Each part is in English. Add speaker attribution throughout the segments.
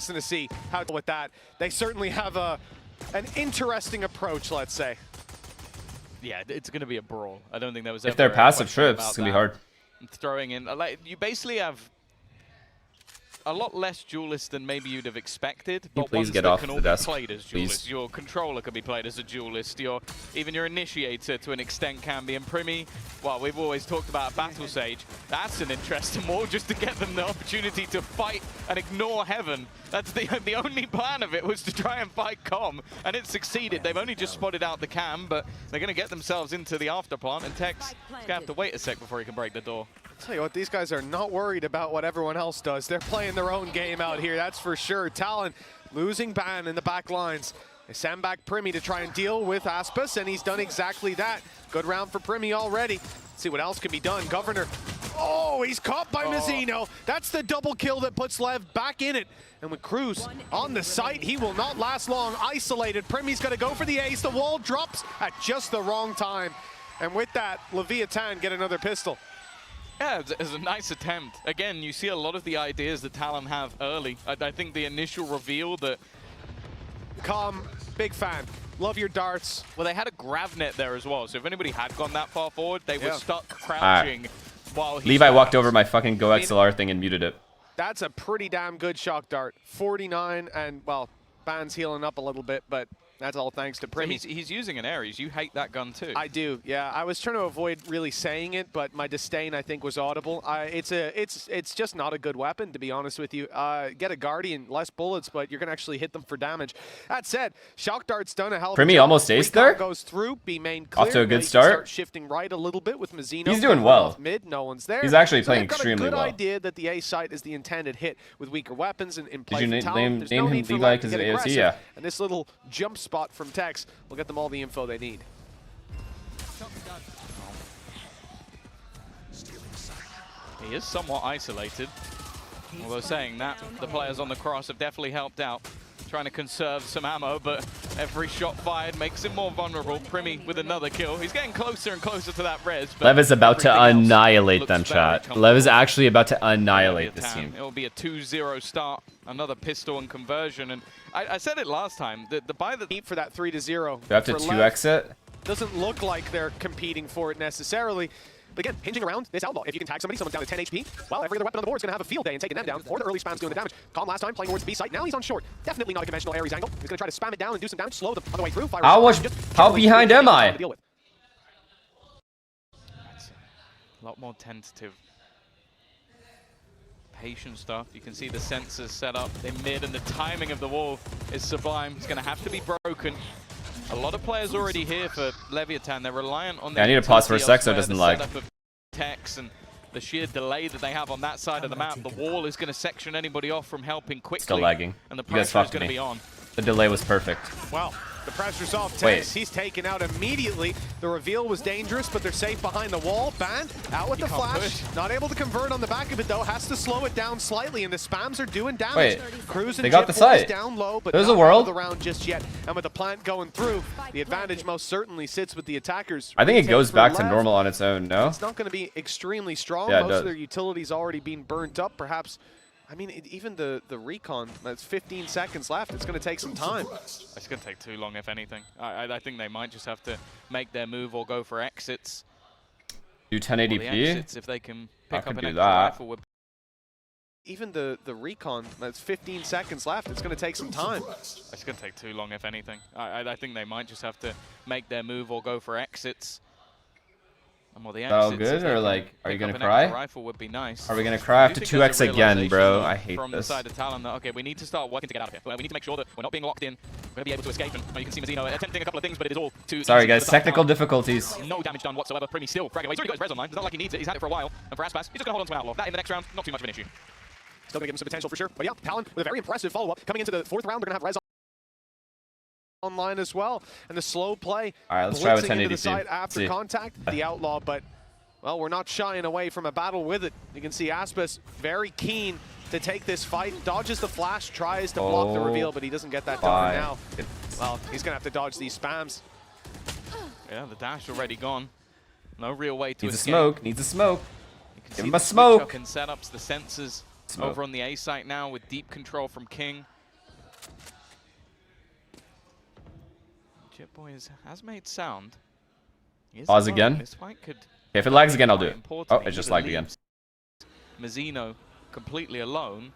Speaker 1: To see how with that. They certainly have an interesting approach, let's say.
Speaker 2: Yeah, it's going to be a brawl. I don't think there was
Speaker 3: If
Speaker 2: ever
Speaker 3: they're
Speaker 2: a
Speaker 3: passive
Speaker 2: question
Speaker 3: trips,
Speaker 2: about
Speaker 3: it's going to be
Speaker 2: that.
Speaker 3: hard.
Speaker 2: Throwing in, like, you basically have a lot less duelists than maybe you'd have expected, but
Speaker 3: please
Speaker 2: ones
Speaker 3: get
Speaker 2: that
Speaker 3: off
Speaker 2: can
Speaker 3: the
Speaker 2: all
Speaker 3: desk,
Speaker 2: be played as
Speaker 3: please.
Speaker 2: duelists. Your controller can be played as a duelist. Even your initiator, to an extent, can be. And Primi, well, we've always talked about Battle Sage. That's an interesting more, just to get them the opportunity to fight and ignore Heaven. That's the only plan of it, was to try and fight Com, and it succeeded. They've only just spotted out the cam, but they're going to get themselves into the after plant, and Tex is going to have to wait a sec before he can break the door.
Speaker 1: Tell you what, these guys are not worried about what everyone else does. They're playing their own game out here, that's for sure. tln losing Ban in the back lines. They send back Primi to try and deal with Aspis, and he's done exactly that. Good round for Primi already. Let's see what else can be done. Governor, oh, he's caught by Mazzino. That's the double kill that puts Lev back in it. And with Cruz on the site, he will not last long. Isolated, Primi's gonna go for the ace. The wall drops at just the wrong time. And with that, lev-tln get another pistol.
Speaker 2: Yeah, it was a nice attempt. Again, you see a lot of the ideas that tln have early. I think the initial reveal that...
Speaker 1: Com, big fan. Love your darts.
Speaker 2: Well, they had a grav net there as well, so if anybody had gone that far forward, they were stuck crouching while he...
Speaker 3: Levi walked over my fucking Go XLR thing and muted it.
Speaker 1: That's a pretty damn good shock dart. 49, and, well, Ban's healing up a little bit, but that's all thanks to Primi.
Speaker 2: So he's using an Ares. You hate that gun too.
Speaker 1: I do, yeah. I was trying to avoid really saying it, but my disdain, I think, was audible. It's just not a good weapon, to be honest with you. Get a Guardian, less bullets, but you're gonna actually hit them for damage. That said, shock dart's done a hell of a job.
Speaker 3: Primi almost aced there.
Speaker 1: Goes through, B main clear.
Speaker 3: Off to a good
Speaker 1: start shifting right a little bit with Mazzino.
Speaker 3: He's doing well.
Speaker 1: Mid, no one's there.
Speaker 3: He's actually playing
Speaker 1: got
Speaker 3: extremely
Speaker 1: a good
Speaker 3: well.
Speaker 1: idea that the A site is the intended hit with weaker weapons and in play.
Speaker 3: Did you
Speaker 1: for
Speaker 3: name
Speaker 1: no
Speaker 3: him
Speaker 1: need for
Speaker 3: Levi
Speaker 1: Lev to
Speaker 3: because of
Speaker 1: get
Speaker 3: AOT?
Speaker 1: aggressive.
Speaker 3: Yeah.
Speaker 1: And this little jump spot from Tex will get them all the info they need.
Speaker 2: He is somewhat isolated. Although saying that, the players on the cross have definitely helped out. Trying to conserve some ammo, but every shot fired makes him more vulnerable. Primi with another kill. He's getting closer and closer to that res.
Speaker 3: Lev is about to annihilate them, chat. Lev is actually about to annihilate this team.
Speaker 2: It'll be a 2-0 start. Another pistol and conversion. And I said it last time, the buy the
Speaker 1: for that 3-0.
Speaker 3: We have to 2x it.
Speaker 1: Doesn't look like they're competing for it necessarily. But again, hinging around this outlaw. If you can tag somebody, someone's down to 10 HP, well, every other weapon on the board is going to have a field day and taking them down, or the early spam's doing the damage. Calm last time, playing towards the B site. Now he's on short. Definitely not a conventional Ares angle. He's going to try to spam it down and do some damage, slow them on the way through.
Speaker 3: How behind am I?
Speaker 2: That's a lot more tentative. Patient stuff. You can see the sensors set up in mid, and the timing of the wall is sublime. It's going to have to be broken. A lot of players already here for lev-tln. They're reliant on the...
Speaker 3: I need to pause for a sec so it doesn't lag.
Speaker 2: Tex and the sheer delay that they have on that side of the map. The wall is going to section anybody off from helping quickly.
Speaker 3: Still lagging.
Speaker 2: And the
Speaker 3: You guys
Speaker 2: pressure is
Speaker 3: fucked
Speaker 2: going to
Speaker 3: me.
Speaker 2: be on.
Speaker 3: The delay was perfect.
Speaker 1: Well, the pressure's off Tex.
Speaker 3: Wait.
Speaker 1: He's taken out immediately. The reveal was dangerous, but they're safe behind the wall. Ban out with the flash. Not able to convert on the back of it, though. Has to slow it down slightly, and the spams are doing damage.
Speaker 3: Wait,
Speaker 1: Cruz and
Speaker 3: they got the site.
Speaker 1: down low, but
Speaker 3: There's
Speaker 1: not
Speaker 3: a world.
Speaker 1: out of the round just yet. And with the plant going through, the advantage most certainly sits with the attackers.
Speaker 3: I think it goes back to
Speaker 1: Lev.
Speaker 3: normal on its own, no?
Speaker 1: It's not going to be extremely strong.
Speaker 3: Yeah, it
Speaker 1: Most
Speaker 3: does.
Speaker 1: of their utilities already being burnt up. Perhaps, I mean, even the recon, that's 15 seconds left. It's going to take some time.
Speaker 2: It's going to take too long, if anything. I think they might just have to make their move or go for exits.
Speaker 3: Do
Speaker 2: Well, the
Speaker 3: 1080p?
Speaker 2: exits, if they can pick up an
Speaker 3: do
Speaker 2: extra
Speaker 3: that.
Speaker 2: rifle, would...
Speaker 1: Even the recon, that's 15 seconds left. It's going to take some time.
Speaker 2: It's going to take too long, if anything. I think they might just have to make their move or go for exits. And well, the
Speaker 3: Oh,
Speaker 2: exits,
Speaker 3: good?
Speaker 2: if they
Speaker 3: Or
Speaker 2: can
Speaker 3: like, are
Speaker 2: pick
Speaker 3: you gonna
Speaker 2: up an
Speaker 3: cry?
Speaker 2: extra rifle would be nice.
Speaker 3: Are we gonna cry? I have to
Speaker 2: do think there's
Speaker 3: 2x
Speaker 2: a
Speaker 3: again, bro.
Speaker 2: realization
Speaker 3: I hate
Speaker 2: from
Speaker 3: this.
Speaker 2: the side of tln that, okay, we need to start working to get out of here. We need to make sure that we're not being locked in. We're going to be able to escape. And you can see Mazzino attempting a couple of things, but it is all too
Speaker 3: Sorry,
Speaker 2: easy
Speaker 3: guys.
Speaker 2: for the
Speaker 3: Technical
Speaker 2: tln.
Speaker 3: difficulties.
Speaker 2: No damage done whatsoever. Primi still fragging away. He's already got his res online. It's not like he needs it. He's had it for a while. And for Aspas, he's just going to hold on to an outlaw. That in the next round, not too much of an issue.
Speaker 1: Still going to give him some potential for sure. But yeah, tln with a very impressive follow-up. Coming into the fourth round, they're going to have res online as well. And the slow play.
Speaker 3: All right, let's try with
Speaker 1: blitzing into the
Speaker 3: 1080p.
Speaker 1: side after
Speaker 3: See.
Speaker 1: contact. The outlaw, but, well, we're not shying away from a battle with it. You can see Aspas very keen to take this fight. Dodges the flash, tries to block the reveal, but he doesn't get that done now. Well, he's going to have to dodge these spams.
Speaker 2: Yeah, the dash already gone. No real way to
Speaker 3: Needs a
Speaker 2: escape.
Speaker 3: smoke. Needs a smoke.
Speaker 2: You can
Speaker 3: Give
Speaker 2: see
Speaker 3: him
Speaker 2: the
Speaker 3: a smoke.
Speaker 2: switch up and setups, the sensors over on the A site now with deep control from King. Jitboy has made sound.
Speaker 3: Pause again.
Speaker 2: This fight could
Speaker 3: if it lags again, I'll do it. Oh, it just lagged again.
Speaker 2: Mazzino completely alone,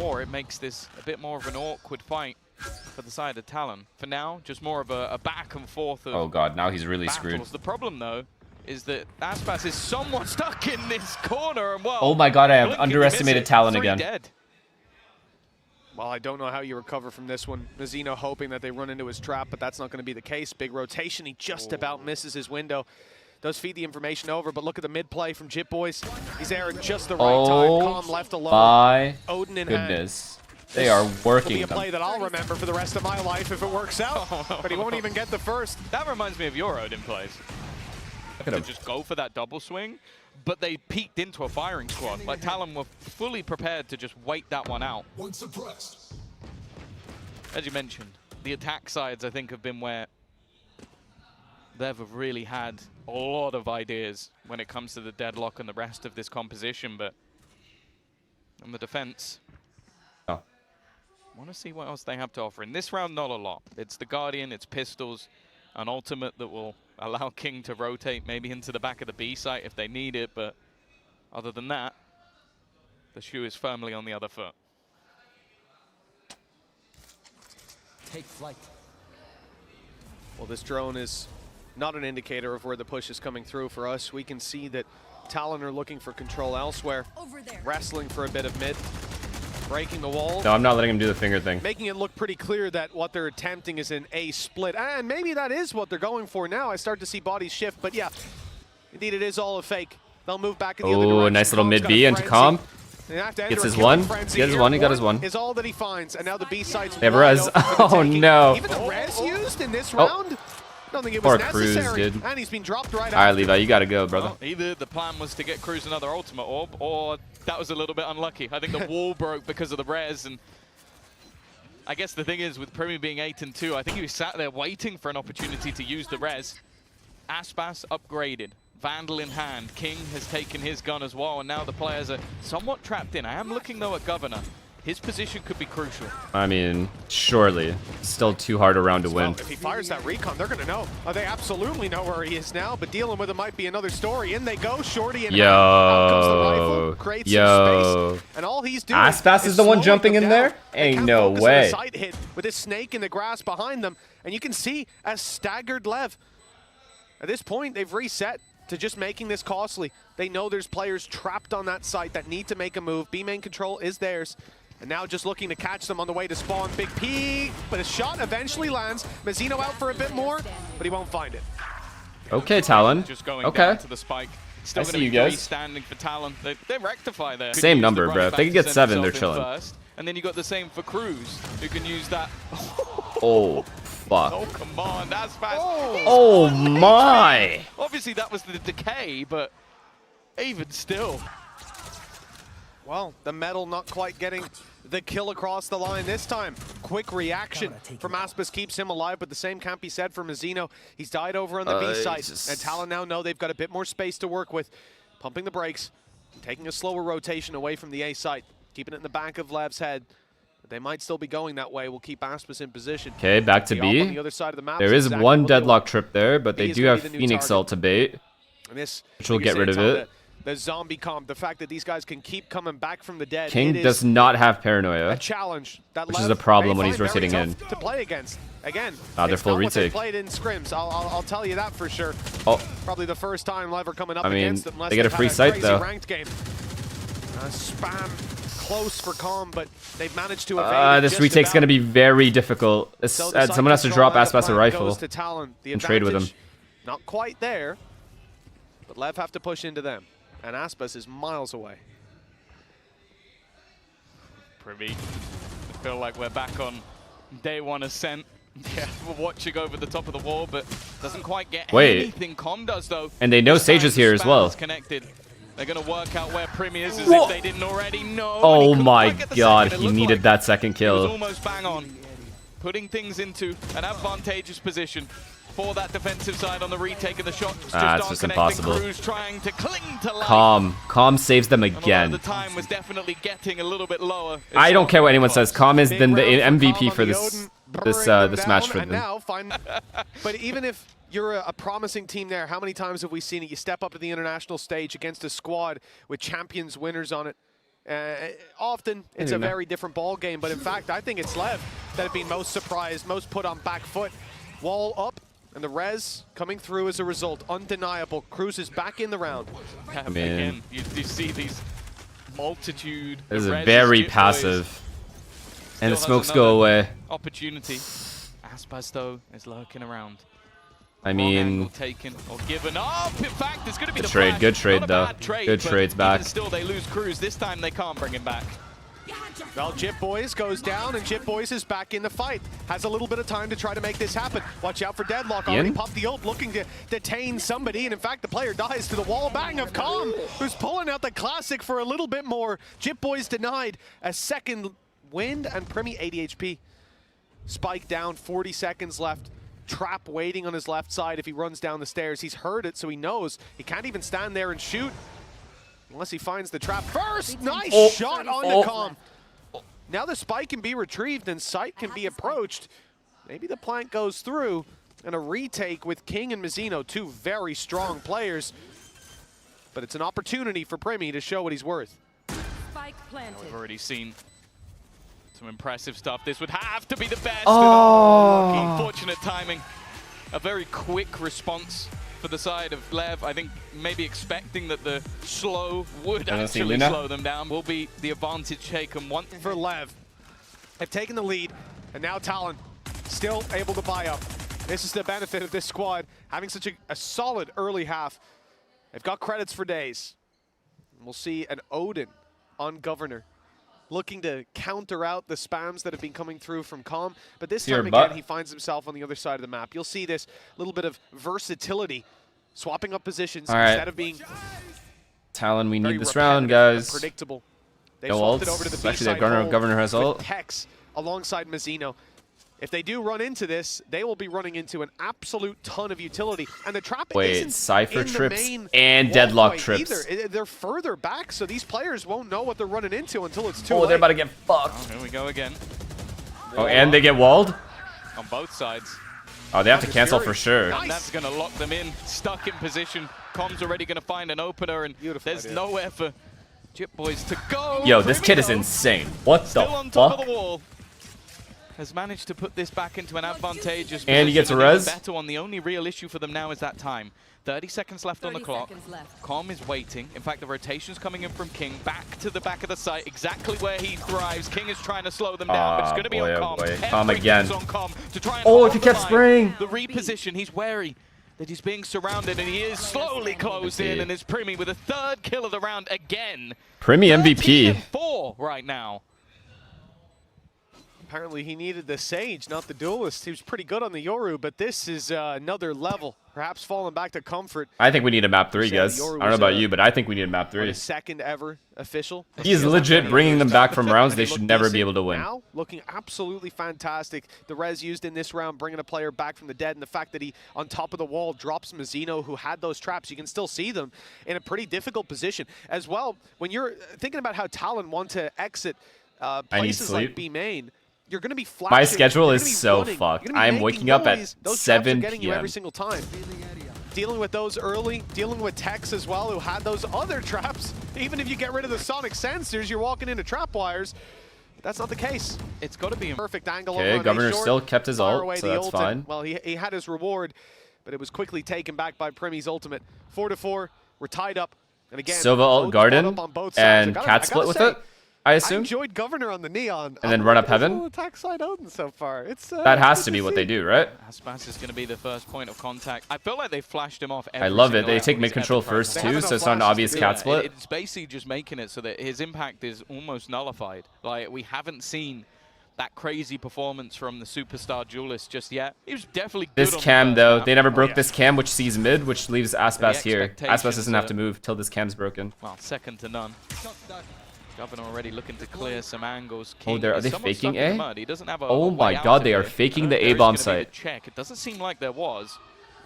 Speaker 2: or it makes this a bit more of an awkward fight for the side of tln. For now, just more of a back and forth of
Speaker 3: oh god, now he's really
Speaker 2: battles.
Speaker 3: screwed.
Speaker 2: The problem though is that Aspas is somewhat stuck in this corner, and well,
Speaker 3: oh my god, I have underestimated tln again.
Speaker 2: Dead.
Speaker 1: Well, I don't know how you recover from this one. Mazzino hoping that they run into his trap, but that's not going to be the case. Big rotation, he just about misses his window. Does feed the information over, but look at the mid play from Jitboys. He's there at just the right time. Calm left alone.
Speaker 3: My
Speaker 1: Odin in
Speaker 3: goodness. They are working
Speaker 1: them. It'll be a play that I'll remember for the rest of my life if it works out. But he won't even get the first.
Speaker 2: That reminds me of your Odin plays.
Speaker 3: Look at him.
Speaker 2: Just go for that double swing, but they peeked into a firing squad. Like tln were fully prepared to just wait that one out. As you mentioned, the attack sides I think have been where Lev have really had a lot of ideas when it comes to the deadlock and the rest of this composition, but on the defense,
Speaker 3: oh.
Speaker 2: Want to see what else they have to offer. In this round, not a lot. It's the Guardian, it's pistols, an ultimate that will allow King to rotate maybe into the back of the B site if they need it, but other than that, the shoe is firmly on the other foot.
Speaker 4: Take flight.
Speaker 1: Well, this drone is not an indicator of where the push is coming through for us. We can see that tln are looking for control elsewhere.
Speaker 4: Over there.
Speaker 1: Wrestling for a bit of mid. Breaking the wall.
Speaker 3: No, I'm not letting him do the finger thing.
Speaker 1: Making it look pretty clear that what they're attempting is an A split. And maybe that is what they're going for now. I start to see bodies shift, but yeah, indeed it is all a fake. They'll move back in the other direction.
Speaker 3: Oh, nice little mid B into Calm. Gets his one. Gets his one. He got his one.
Speaker 1: Is all that he finds, and now the B side's
Speaker 3: they have res. Oh no.
Speaker 1: Even the res used in this round. I don't think it was
Speaker 3: poor
Speaker 1: necessary.
Speaker 3: Cruz, dude.
Speaker 1: And he's been dropped right out.
Speaker 3: All right, Levi, you gotta go, brother.
Speaker 2: Well, either the plan was to get Cruz another ultimate orb, or that was a little bit unlucky. I think the wall broke because of the res, and I guess the thing is, with Primi being 8-2, I think he was sat there waiting for an opportunity to use the res. Aspas upgraded, Vandal in hand. King has taken his gun as well, and now the players are somewhat trapped in. I am looking though at Governor. His position could be crucial.
Speaker 3: I mean, surely. Still too hard a round to win.
Speaker 1: If he fires that recon, they're going to know. Oh, they absolutely know where he is now, but dealing with him might be another story. In they go, Shorty, and out comes the rifle, creates some space, and all he's doing
Speaker 3: Aspas is the one jumping in there? Ain't no way.
Speaker 1: Side hit with his snake in the grass behind them, and you can see a staggered Lev. At this point, they've reset to just making this costly. They know there's players trapped on that site that need to make a move. B-main control is theirs. And now just looking to catch them on the way to spawn. Big peek, but a shot eventually lands. Mazzino out for a bit more, but he won't find it.
Speaker 3: Okay, tln.
Speaker 2: Just going down to the spike. Still
Speaker 3: I see you guys.
Speaker 2: Standing for tln. They rectify there.
Speaker 3: Same number, bro. If they can get 7, they're chilling.
Speaker 2: First. And then you got the same for Cruz, who can use that.
Speaker 3: Oh, fuck.
Speaker 2: Oh, come on. That's fast.
Speaker 3: Oh my.
Speaker 2: Obviously, that was the decay, but even still.
Speaker 1: Well, the metal not quite getting the kill across the line this time. Quick reaction from Aspas keeps him alive, but the same can't be said for Mazzino. He's died over on the B side, and tln now know they've got a bit more space to work with. Pumping the brakes, taking a slower rotation away from the A site, keeping it in the back of Lev's head. But they might still be going that way. We'll keep Aspas in position.
Speaker 3: Okay, back to B.
Speaker 1: On the other side of the map,
Speaker 3: there is one deadlock trip there, but they do have Phoenix ult to bait, which will get rid of it.
Speaker 1: The zombie comp, the fact that these guys can keep coming back from the dead.
Speaker 3: King does not have paranoia,
Speaker 1: a challenge that
Speaker 3: which is a problem when he's rotating in.
Speaker 1: To play against. Again,
Speaker 3: they're full retake.
Speaker 1: Played in scrims. I'll tell you that for sure.
Speaker 3: Oh,
Speaker 1: probably the first time Lev are coming up against them.
Speaker 3: They get a free sight though.
Speaker 1: Ranked game. Spam close for Calm, but they've managed to evade.
Speaker 3: This retake's gonna be very difficult. Someone has to drop Aspas a rifle and trade with him.
Speaker 1: Not quite there, but Lev have to push into them. And Aspas is miles away.
Speaker 2: Privy. I feel like we're back on day 1 ascent. Yeah, we're watching over the top of the wall, but doesn't quite get anything. Com does though.
Speaker 3: And they know Sage is here as well.
Speaker 2: Connected. They're gonna work out where Primi is as if they didn't already know.
Speaker 3: Oh my god, he needed that second kill.
Speaker 2: It was almost bang on. Putting things into an advantageous position. for that defensive side on the retake, and the shot
Speaker 3: It's
Speaker 2: aren't
Speaker 3: just
Speaker 2: connecting.
Speaker 3: impossible.
Speaker 2: Cruz trying to cling to life.
Speaker 3: Calm saves them
Speaker 2: And
Speaker 3: again.
Speaker 2: the time was definitely getting a little bit lower.
Speaker 3: I don't care what anyone says. Calm has been the MVP for
Speaker 1: this
Speaker 3: this match for them.
Speaker 1: Now but even if you're a promising team there, how many times have we seen it? You step up to the international stage against a squad with champions winners on it. Often it's a very different ball game, but in fact, I think it's Lev that have been most surprised, most put on back foot. Wall up, and the res coming through as a result. Undeniable. Cruz is back in the round.
Speaker 2: Again, you see these multitude.
Speaker 3: This is very passive. And the smokes go away.
Speaker 2: Opportunity. Aspas, though, is lurking around.
Speaker 3: I mean,
Speaker 2: taken or given up. In fact, it's going to be
Speaker 3: good trade though. Good trade's back.
Speaker 2: Still, they lose Cruz. This time, they can't bring him back.
Speaker 1: Well, Jip Boys goes down, and Jip Boys is back in the fight. Has a little bit of time to try to make this happen. Watch out for Deadlock. Already popped the ult, looking to detain somebody, and in fact, the player dies to the wall bang of Calm, who's pulling out the classic for a little bit more. Jip Boys denied a second wind, and Primi 80 HP. Spike down, 40 seconds left. Trap waiting on his left side if he runs down the stairs. He's heard it, so he knows. He can't even stand there and shoot unless he finds the trap first. Nice shot on the Calm. Now the spike can be retrieved and sight can be approached. Maybe the plant goes through, and a retake with King and Mazzino, two very strong players. But it's an opportunity for Primi to show what he's worth.
Speaker 5: Spike planted.
Speaker 2: We've already seen some impressive stuff. This would have to be the best. Unfortunate timing. A very quick response for the side of Lev. I think maybe expecting that the slow would actually slow them down. Will be the advantage taken one
Speaker 1: for Lev. They've taken the lead, and now tln still able to buy up. This is the benefit of this squad, having such a solid early half. They've got credits for days. We'll see an Odin on Governor, looking to counter out the spams that have been coming through from Calm. But this time again, he finds himself on the other side of the map. You'll see this little bit of versatility, swapping up positions instead of being
Speaker 3: tln, we need this round, guys.
Speaker 1: Predictable. They
Speaker 3: no
Speaker 1: swapped it over to the
Speaker 3: Actually,
Speaker 1: B-side
Speaker 3: Governor has ult.
Speaker 1: Tex alongside Mazzino. If they do run into this, they will be running into an absolute ton of utility. And the trap isn't
Speaker 3: Cypher
Speaker 1: in
Speaker 3: trips
Speaker 1: the main
Speaker 3: and Deadlock trips.
Speaker 1: Either. They're further back, so these players won't know what they're running into until it's too late.
Speaker 3: They're about to get fucked.
Speaker 2: Oh, here we go again.
Speaker 3: Oh, and they get walled?
Speaker 2: On both sides.
Speaker 3: Oh, they have to cancel for sure.
Speaker 2: And that's going to lock them in, stuck in position. Com's already going to find an opener, and there's nowhere for Jip Boys to go.
Speaker 3: Yo, this kid is insane. What the
Speaker 2: Still on top of the wall. Has managed to put this back into an advantageous position.
Speaker 3: And he gets a res.
Speaker 2: Better one. The only real issue for them now is that time. 30 seconds left on the clock. Calm is waiting. In fact, the rotation's coming in from King. Back to the back of the site, exactly where he thrives. King is trying to slow them down, but it's going to be on Calm.
Speaker 3: Calm again.
Speaker 2: On Calm to try and
Speaker 3: if he kept spraying.
Speaker 2: The reposition, he's wary that he's being surrounded, and he is slowly closed in, and it's Primi with a third kill of the round again.
Speaker 3: Primi MVP.
Speaker 2: 4 right now.
Speaker 1: Apparently he needed the Sage, not the Duelist. He was pretty good on the Yoru, but this is another level. Perhaps falling back to comfort.
Speaker 3: I think we need a map 3, guys. I don't know about you, but I think we need a map 3.
Speaker 1: The second ever official.
Speaker 3: He's legit bringing them back from rounds they should never be able to win.
Speaker 1: Now, looking absolutely fantastic. The res used in this round, bringing a player back from the dead, and the fact that he, on top of the wall, drops Mazzino, who had those traps. You can still see them in a pretty difficult position. As well, when you're thinking about how tln want to exit places like B main, you're going to be flashing.
Speaker 3: My schedule is so fucked. I'm waking up at 7 p.m.
Speaker 1: every single time. Dealing with those early, dealing with Tex as well, who had those other traps. Even if you get rid of the sonic sensors, you're walking into trap wires. That's not the case. It's got to be a perfect angle.
Speaker 3: Okay, Governor still kept his ult, so that's fine.
Speaker 1: Well, he had his reward, but it was quickly taken back by Primi's ultimate. 4-4, we're tied up. And again,
Speaker 3: Sova ult Garden and Cat split with it. I assume.
Speaker 1: I enjoyed Governor on the Neon.
Speaker 3: And then run up heaven?
Speaker 1: Attack side Odin so far.
Speaker 3: That has to be what they do, right?
Speaker 2: Aspas is going to be the first point of contact. I feel like they flashed him off.
Speaker 3: I love it. They take mid control first too, so it's not an obvious cat split.
Speaker 2: It's basically just making it so that his impact is almost nullified. Like, we haven't seen that crazy performance from the superstar duelist just yet. He was definitely good.
Speaker 3: This cam though, they never broke this cam, which sees mid, which leaves Aspas here. Aspas doesn't have to move till this cam's broken.
Speaker 2: Well, second to none. Governor already looking to clear some angles.
Speaker 3: Oh,
Speaker 2: King
Speaker 3: are
Speaker 2: is
Speaker 3: they
Speaker 2: somewhat
Speaker 3: faking
Speaker 2: stuck in the
Speaker 3: A?
Speaker 2: mud. He doesn't have a
Speaker 3: Oh
Speaker 2: way
Speaker 3: my
Speaker 2: out
Speaker 3: god,
Speaker 2: of
Speaker 3: they are
Speaker 2: it.
Speaker 3: faking
Speaker 2: There
Speaker 3: the
Speaker 2: is
Speaker 3: A-bomb
Speaker 2: gonna be the
Speaker 3: site.
Speaker 2: check. It doesn't seem like there was,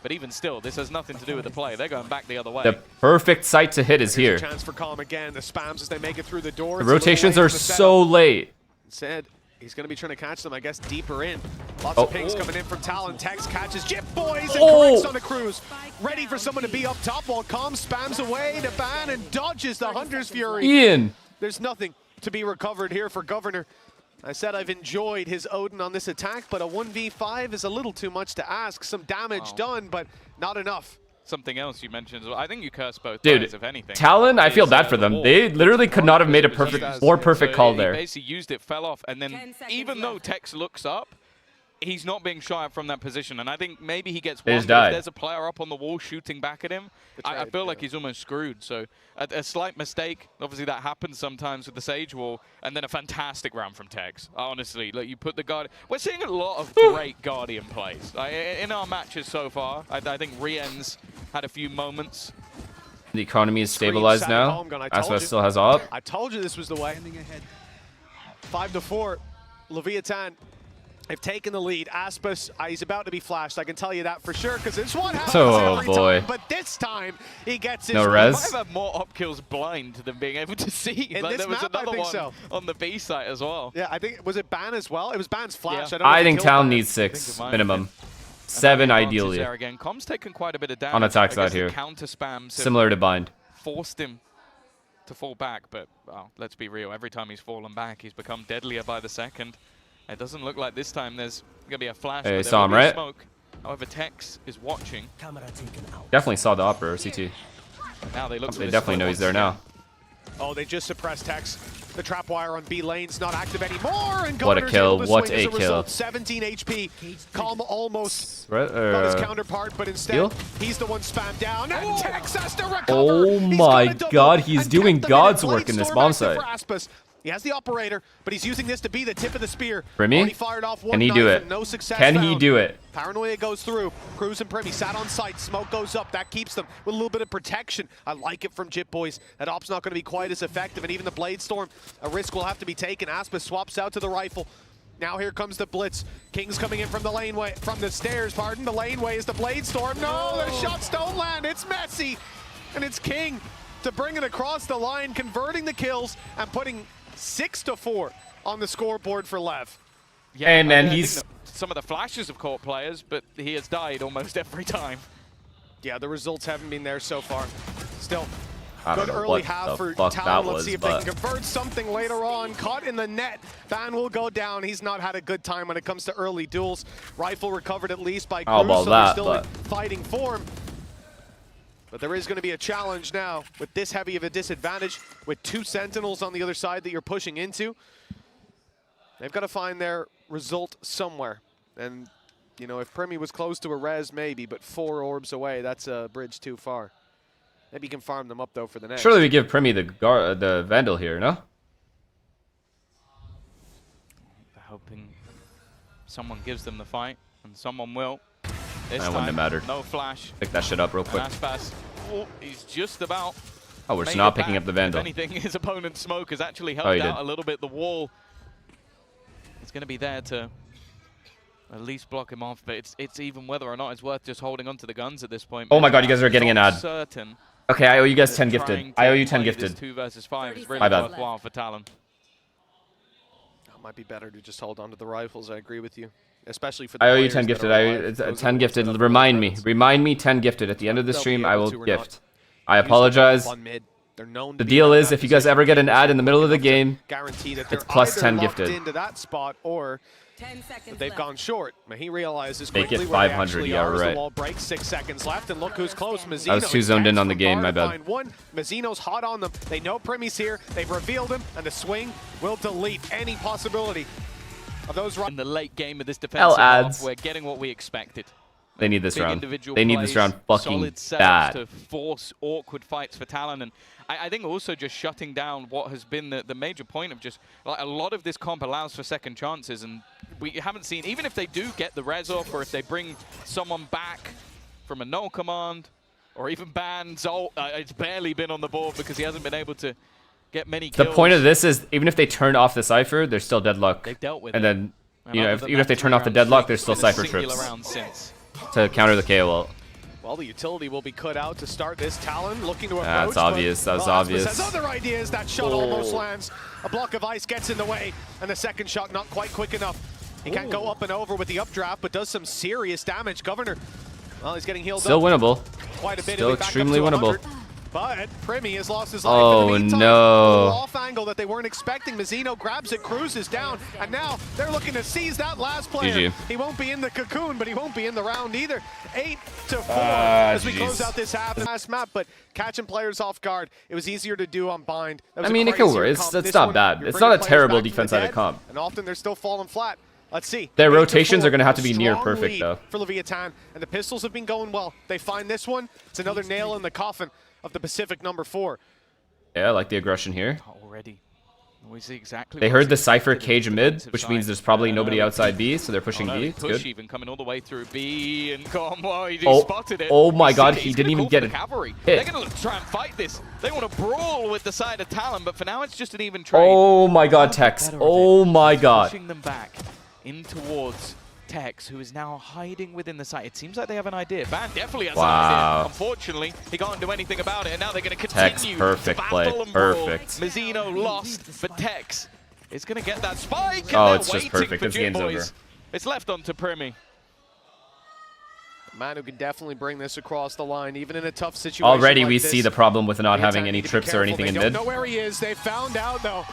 Speaker 2: but even still, this has nothing to do with the play. They're going back the other way.
Speaker 3: The perfect site to hit is
Speaker 1: Here's
Speaker 3: here.
Speaker 1: a chance for Calm again. The spams as they make it through the door.
Speaker 3: The
Speaker 1: It's a little
Speaker 3: rotations
Speaker 1: late
Speaker 3: are
Speaker 1: in the
Speaker 3: so
Speaker 1: setup.
Speaker 3: late.
Speaker 1: Instead, he's going to be trying to catch them, I guess, deeper in. Lots
Speaker 3: Oh.
Speaker 1: of pings coming in from Talon. Tex catches Jip Boys and
Speaker 3: Oh.
Speaker 1: corrects on the cruise. Ready for someone to be up top while Calm spams away to ban and dodges the Hunter's Fury.
Speaker 3: Ian.
Speaker 1: There's nothing to be recovered here for Governor. I said I've enjoyed his Odin on this attack, but a 1v5 is a little too much to ask. Some damage done, but not enough.
Speaker 2: Something else you mentioned as well. I think you curse both
Speaker 3: Dude,
Speaker 2: players, if anything.
Speaker 3: Talon, I feel
Speaker 2: is,
Speaker 3: bad for
Speaker 2: the
Speaker 3: them.
Speaker 2: wall.
Speaker 3: They literally could not have made a perfect, more perfect call
Speaker 2: He
Speaker 3: there.
Speaker 2: basically used it, fell off, and then even though Tex looks up, he's not being shy from that position. And I think maybe he gets
Speaker 3: They
Speaker 2: one,
Speaker 3: just
Speaker 2: but if
Speaker 3: died.
Speaker 2: there's a player up on the wall shooting back at him, I feel like he's almost screwed. So a slight mistake, obviously that happens sometimes with the Sage Wall, and then a fantastic round from Tex. Honestly, like you put the Guardian. We're seeing a lot of great Guardian plays. In our matches so far, I think Rien's had a few moments.
Speaker 3: The economy is stabilized now. Aspas still has op.
Speaker 1: I told you this was the way. 5-4, lev-tln. They've taken the lead. Aspas, he's about to be flashed. I can tell you that for sure, because this one happens every
Speaker 3: boy.
Speaker 1: time. But this time, he gets his
Speaker 3: No
Speaker 1: res.
Speaker 3: res?
Speaker 2: Might have had more op kills blind than being able to see.
Speaker 1: In
Speaker 2: Like,
Speaker 1: this
Speaker 2: there was
Speaker 1: map, I
Speaker 2: another
Speaker 1: think
Speaker 2: one
Speaker 1: so.
Speaker 2: on the B site as well.
Speaker 1: Yeah, I think, was it Ban as well? It was Ban's flash.
Speaker 2: Yeah.
Speaker 1: I, don't know
Speaker 3: I
Speaker 1: if he
Speaker 3: think
Speaker 1: killed
Speaker 3: Talon
Speaker 1: Ban.
Speaker 3: needs
Speaker 2: think
Speaker 3: 6
Speaker 2: it might have
Speaker 3: minimum.
Speaker 2: been.
Speaker 3: 7
Speaker 2: Advantage
Speaker 3: ideally.
Speaker 2: there again. Com's taken quite a bit of damage.
Speaker 3: On attack
Speaker 2: I
Speaker 3: side
Speaker 2: guess the
Speaker 3: here.
Speaker 2: counter spams have
Speaker 3: Similar to Bind.
Speaker 2: forced him to fall back, but well, let's be real. Every time he's fallen back, he's become deadlier by the second. It doesn't look like this time there's gonna be a flash.
Speaker 3: Hey,
Speaker 2: but there
Speaker 3: saw
Speaker 2: will
Speaker 3: him,
Speaker 2: be a
Speaker 3: right?
Speaker 2: Smoke. However, Tex is watching.
Speaker 4: Camera taken out.
Speaker 3: Definitely saw the opera or CT.
Speaker 2: Now they look. for
Speaker 3: They
Speaker 2: this
Speaker 3: definitely
Speaker 2: smoke
Speaker 3: know he's
Speaker 2: once
Speaker 3: there
Speaker 2: again.
Speaker 3: now.
Speaker 1: Oh, they just suppressed Tex. The trap wire on B lane's not active anymore. And
Speaker 3: What a
Speaker 1: Governor's
Speaker 3: kill,
Speaker 1: able to
Speaker 3: what
Speaker 1: swing as
Speaker 3: a kill.
Speaker 1: result. 17 HP. Calm almost
Speaker 3: Right,
Speaker 1: got his counterpart, but instead
Speaker 3: Steal?
Speaker 1: he's the one spammed down. And Tex has to recover.
Speaker 3: Oh
Speaker 1: He's
Speaker 3: my
Speaker 1: got a double
Speaker 3: god, he's
Speaker 1: and
Speaker 3: doing
Speaker 1: 10th minute
Speaker 3: God's
Speaker 1: Blade
Speaker 3: work in this
Speaker 1: Storm
Speaker 3: bomb
Speaker 1: active
Speaker 3: site.
Speaker 1: for Aspas. He has the operator, but he's using this to be the tip of the spear.
Speaker 3: Primi?
Speaker 1: Already fired off one
Speaker 3: Can he
Speaker 1: knife
Speaker 3: do it?
Speaker 1: and no success
Speaker 3: Can he
Speaker 1: found.
Speaker 3: do it?
Speaker 1: Paranoia goes through. Cruz and Primi sat on site. Smoke goes up. That keeps them with a little bit of protection. I like it from Jip Boys. That op's not going to be quite as effective, and even the Blade Storm, a risk will have to be taken. Aspas swaps out to the rifle. Now here comes the blitz. King's coming in from the laneway, from the stairs, pardon. The laneway is the Blade Storm. No, the shots don't land. It's messy. And it's King to bring it across the line, converting the kills and putting 6-4 on the scoreboard for Lev.
Speaker 2: Yeah,
Speaker 3: And then
Speaker 2: I think
Speaker 3: he's-
Speaker 2: that some of the flashes have caught players, but he has died almost every time.
Speaker 1: Yeah, the results haven't been there so far. Still,
Speaker 3: I don't
Speaker 1: good
Speaker 3: know
Speaker 1: early
Speaker 3: what
Speaker 1: half
Speaker 3: the
Speaker 1: for
Speaker 3: fuck
Speaker 1: Talon.
Speaker 3: that
Speaker 1: Let's
Speaker 3: was,
Speaker 1: see if they
Speaker 3: but
Speaker 1: can convert something later on. Caught in the net. Ban will go down. He's not had a good time when it comes to early duels. Rifle recovered at least by
Speaker 3: I'll
Speaker 1: Cruz,
Speaker 3: ball
Speaker 1: so they're
Speaker 3: that,
Speaker 1: still
Speaker 3: but-
Speaker 1: in fighting form. But there is going to be a challenge now with this heavy of a disadvantage, with 2 Sentinels on the other side that you're pushing into. They've got to find their result somewhere. And, you know, if Primi was close to a res, maybe, but 4 orbs away, that's a bridge too far. Maybe you can farm them up, though, for the next.
Speaker 3: Surely we give Primi the Vandal here, no?
Speaker 2: They're hoping someone gives them the fight, and someone will. This
Speaker 3: That wouldn't have
Speaker 2: time,
Speaker 3: mattered.
Speaker 2: no flash.
Speaker 3: Pick that shit up real quick.
Speaker 2: And Aspas, he's just about.
Speaker 3: Oh, we're
Speaker 2: made
Speaker 3: not
Speaker 2: it
Speaker 3: picking
Speaker 2: back.
Speaker 3: up the Vandal.
Speaker 2: If anything, his opponent's smoke has actually
Speaker 3: Oh,
Speaker 2: helped
Speaker 3: he did.
Speaker 2: out a little bit. The wall is going to be there to at least block him off, but it's even whether or not it's worth just holding on to the guns at this point.
Speaker 3: Oh my god, you guys are getting an
Speaker 2: Not
Speaker 3: ad.
Speaker 2: certain
Speaker 3: Okay, I owe you guys
Speaker 2: that
Speaker 3: 10
Speaker 2: trying
Speaker 3: gifted.
Speaker 2: to
Speaker 3: I owe you 10
Speaker 2: play this
Speaker 3: gifted.
Speaker 2: 2 versus 5 is
Speaker 3: My
Speaker 2: really
Speaker 3: bad.
Speaker 2: worthwhile for Talon.
Speaker 1: It might be better to just hold on to the rifles. I agree with you, especially for the
Speaker 3: I owe you
Speaker 1: players
Speaker 3: 10
Speaker 1: that
Speaker 3: gifted.
Speaker 1: are
Speaker 3: I
Speaker 1: alive.
Speaker 3: it's,
Speaker 1: Those are the
Speaker 3: 10
Speaker 1: ones
Speaker 3: gifted.
Speaker 1: that have
Speaker 3: Remind
Speaker 1: the
Speaker 3: me. Remind me 10 gifted at the end of the
Speaker 1: They'll be
Speaker 3: stream. I
Speaker 1: able
Speaker 3: will
Speaker 1: to or
Speaker 3: gift.
Speaker 1: not.
Speaker 3: I
Speaker 1: Use them
Speaker 3: apologize.
Speaker 1: on mid. They're known to
Speaker 3: The
Speaker 1: be
Speaker 3: deal
Speaker 1: in
Speaker 3: is,
Speaker 1: that
Speaker 3: if you guys
Speaker 1: position,
Speaker 3: ever get an
Speaker 1: enough
Speaker 3: ad in the middle of the
Speaker 1: to
Speaker 3: game,
Speaker 1: guarantee that they're
Speaker 3: it's plus
Speaker 1: either
Speaker 3: 10
Speaker 1: locked
Speaker 3: gifted.
Speaker 1: into that spot or
Speaker 5: 10 seconds
Speaker 1: they've
Speaker 5: left.
Speaker 1: gone short. He realizes
Speaker 3: Make
Speaker 1: quickly
Speaker 3: it
Speaker 1: where they
Speaker 3: 500,
Speaker 1: actually
Speaker 3: yeah,
Speaker 1: are as
Speaker 3: right.
Speaker 1: the wall breaks. 6 seconds left, and look who's close. Mazzino.
Speaker 3: I was too zoned in on the game, my bad.
Speaker 1: Find one. Mazzino's hot on them. They know Primi's here. They've revealed him, and the swing will delete any possibility of those.
Speaker 2: In the late game of this defensive
Speaker 3: ads.
Speaker 2: half, we're getting what we expected.
Speaker 3: They need this
Speaker 2: Big
Speaker 3: round.
Speaker 2: individual
Speaker 3: They need
Speaker 2: plays,
Speaker 3: this round fucking
Speaker 2: solid setups
Speaker 3: bad.
Speaker 2: to force awkward fights for Talon, and I think also just shutting down what has been the major point of just like a lot of this comp allows for second chances, and we haven't seen, even if they do get the res off or if they bring someone back from a null command or even ban Zolt, it's barely been on the board because he hasn't been able to get many
Speaker 3: The
Speaker 2: kills.
Speaker 3: point of this is, even if they turn off the Cypher, they're still deadlock.
Speaker 2: They've dealt with
Speaker 3: and
Speaker 2: it.
Speaker 3: then, you know,
Speaker 2: other than
Speaker 3: even if
Speaker 2: that
Speaker 3: they turn off the
Speaker 2: 3-round
Speaker 3: deadlock,
Speaker 2: streak,
Speaker 3: there's still
Speaker 2: it's been a
Speaker 3: Cypher
Speaker 2: singular
Speaker 3: trips
Speaker 2: round since.
Speaker 3: to counter the KO ult.
Speaker 1: Well, the utility will be cut out to start this. Talon looking to approach.
Speaker 3: That's obvious. That was obvious.
Speaker 1: Has other ideas. That shot almost lands. A block of ice gets in the way, and the second shot not quite quick enough. He can't go up and over with the updraft, but does some serious damage. Governor, well, he's getting healed
Speaker 3: Still
Speaker 1: up.
Speaker 3: winnable.
Speaker 1: Quite a bit.
Speaker 3: Still extremely winnable.
Speaker 1: But Primi has lost his life.
Speaker 3: Oh,
Speaker 1: in the meantime,
Speaker 3: no.
Speaker 1: A little off angle that they weren't expecting. Mazzino grabs it, cruises down, and now they're looking to seize that last player.
Speaker 3: GG.
Speaker 1: He won't be in the cocoon, but he won't be in the round either. 8-4 as we close out this half. Last map, but catching players off guard. It was easier to do on bind.
Speaker 3: I mean, it can work. It's not bad. It's not a terrible defense out of comp.
Speaker 1: And often they're still falling flat. Let's see.
Speaker 3: Their
Speaker 1: 8-4,
Speaker 3: rotations are going to have to be near
Speaker 1: strong
Speaker 3: perfect,
Speaker 1: lead
Speaker 3: though.
Speaker 1: for lev-tln, and the pistols have been going well. They find this one. It's another nail in the coffin of the Pacific #4.
Speaker 3: Yeah, I like the aggression here.
Speaker 2: Already. We see exactly.
Speaker 3: They
Speaker 2: what's
Speaker 3: heard the
Speaker 2: expected
Speaker 3: Cypher
Speaker 2: in the
Speaker 3: cage mid,
Speaker 2: defensive
Speaker 3: which
Speaker 2: side.
Speaker 3: means there's probably nobody outside B, so they're pushing
Speaker 2: Oh, no,
Speaker 3: B. It's
Speaker 2: push
Speaker 3: good.
Speaker 2: even coming all the way through B and come. Well, he
Speaker 3: Oh,
Speaker 2: spotted it.
Speaker 3: oh my
Speaker 2: He's
Speaker 3: God,
Speaker 2: seen it.
Speaker 3: he
Speaker 2: He's
Speaker 3: didn't
Speaker 2: gonna
Speaker 3: even
Speaker 2: call
Speaker 3: get
Speaker 2: for
Speaker 3: a
Speaker 2: the cavalry.
Speaker 3: hit.
Speaker 2: They're going to try and fight this. They want to brawl with the side of Talon, but for now it's just an even trade.
Speaker 3: Oh my God, Tex.
Speaker 2: Better of it.
Speaker 3: Oh my God.
Speaker 2: Pushing them back in towards Tex, who is now hiding within the site. It seems like they have an idea. Van definitely has an
Speaker 3: Wow.
Speaker 2: idea. Unfortunately, he can't do anything about it, and now they're going to
Speaker 3: Tex,
Speaker 2: continue
Speaker 3: perfect
Speaker 2: to
Speaker 3: play.
Speaker 2: battle and brawl.
Speaker 3: Perfect.
Speaker 2: Mazzino lost, but Tex is going to get that spike, and
Speaker 3: Oh,
Speaker 2: they're
Speaker 3: it's just
Speaker 2: waiting
Speaker 3: perfect.
Speaker 2: for
Speaker 3: This
Speaker 2: Jim
Speaker 3: game's
Speaker 2: Boys.
Speaker 3: over.
Speaker 2: It's left on to Primi.
Speaker 1: A man who can definitely bring this across the line, even in a tough situation.
Speaker 3: Already
Speaker 1: like
Speaker 3: we
Speaker 1: this.
Speaker 3: see the problem with not
Speaker 1: lev-tln
Speaker 3: having any
Speaker 1: need to be
Speaker 3: trips or
Speaker 1: careful.
Speaker 3: anything
Speaker 1: They
Speaker 3: in
Speaker 1: don't
Speaker 3: mid.
Speaker 1: know where he is. They found out though.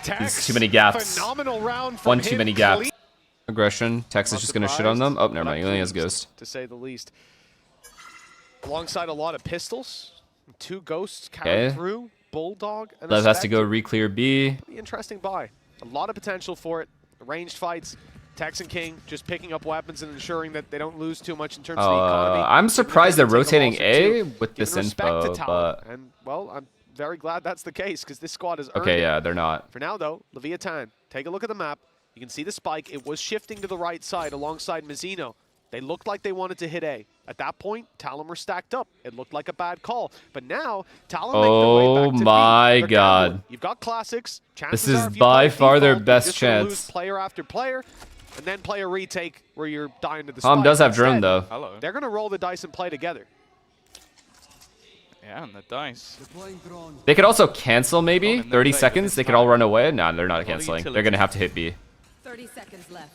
Speaker 1: Tex,
Speaker 3: There's too many gaps.
Speaker 1: Phenomenal round from
Speaker 3: One too
Speaker 1: him.
Speaker 3: many gaps.
Speaker 1: Clean.
Speaker 3: Aggression. Tex is
Speaker 1: Not
Speaker 3: just going to shit on them.
Speaker 1: surprised,
Speaker 3: Oh, never
Speaker 1: but
Speaker 3: mind. He only has
Speaker 1: pleased,
Speaker 3: Ghost.
Speaker 1: to say the least. Alongside a lot of pistols, 2 ghosts
Speaker 3: Okay.
Speaker 1: carried through, Bulldog, and a
Speaker 3: Lev has to go
Speaker 1: Spectre.
Speaker 3: re-clear B.
Speaker 1: Pretty interesting buy. A lot of potential for it. Ranged fights. Tex and King just picking up weapons and ensuring that they don't lose too much in terms of the economy.
Speaker 3: I'm surprised they're
Speaker 1: Take a
Speaker 3: rotating
Speaker 1: loss or
Speaker 3: A
Speaker 1: two.
Speaker 3: with this
Speaker 1: Giving respect
Speaker 3: info,
Speaker 1: to Talon.
Speaker 3: but
Speaker 1: And, well, I'm very glad that's the case because this squad is earned
Speaker 3: okay,
Speaker 1: it.
Speaker 3: yeah, they're not.
Speaker 1: For now, though, lev-tln, take a look at the map. You can see the spike. It was shifting to the right side alongside Mazzino. They looked like they wanted to hit A. At that point, Talon were stacked up. It looked like a bad call. But now, Talon make their way back to B.
Speaker 3: my
Speaker 1: They're
Speaker 3: God.
Speaker 1: gambling. You've got classics.
Speaker 3: This
Speaker 1: Chances
Speaker 3: is
Speaker 1: are if you
Speaker 3: by
Speaker 1: play
Speaker 3: far their
Speaker 1: default,
Speaker 3: best
Speaker 1: you're just gonna
Speaker 3: chance.
Speaker 1: lose player after player, and then play a retake where you're dying to the
Speaker 3: Tom
Speaker 1: spike.
Speaker 3: does have drone,
Speaker 1: Instead,
Speaker 3: though.
Speaker 2: Hello.
Speaker 1: They're going to roll the dice and play together.
Speaker 2: Yeah, and the dice.
Speaker 4: Deploying drone.
Speaker 3: They could also cancel, maybe.
Speaker 2: Oh, and then
Speaker 3: 30
Speaker 2: play
Speaker 3: seconds.
Speaker 2: with
Speaker 3: They
Speaker 2: this
Speaker 3: could all
Speaker 2: time.
Speaker 3: run away. Nah, they're not
Speaker 2: Well,
Speaker 3: canceling.
Speaker 2: utility.
Speaker 3: They're going to have to hit B.
Speaker 5: 30 seconds left.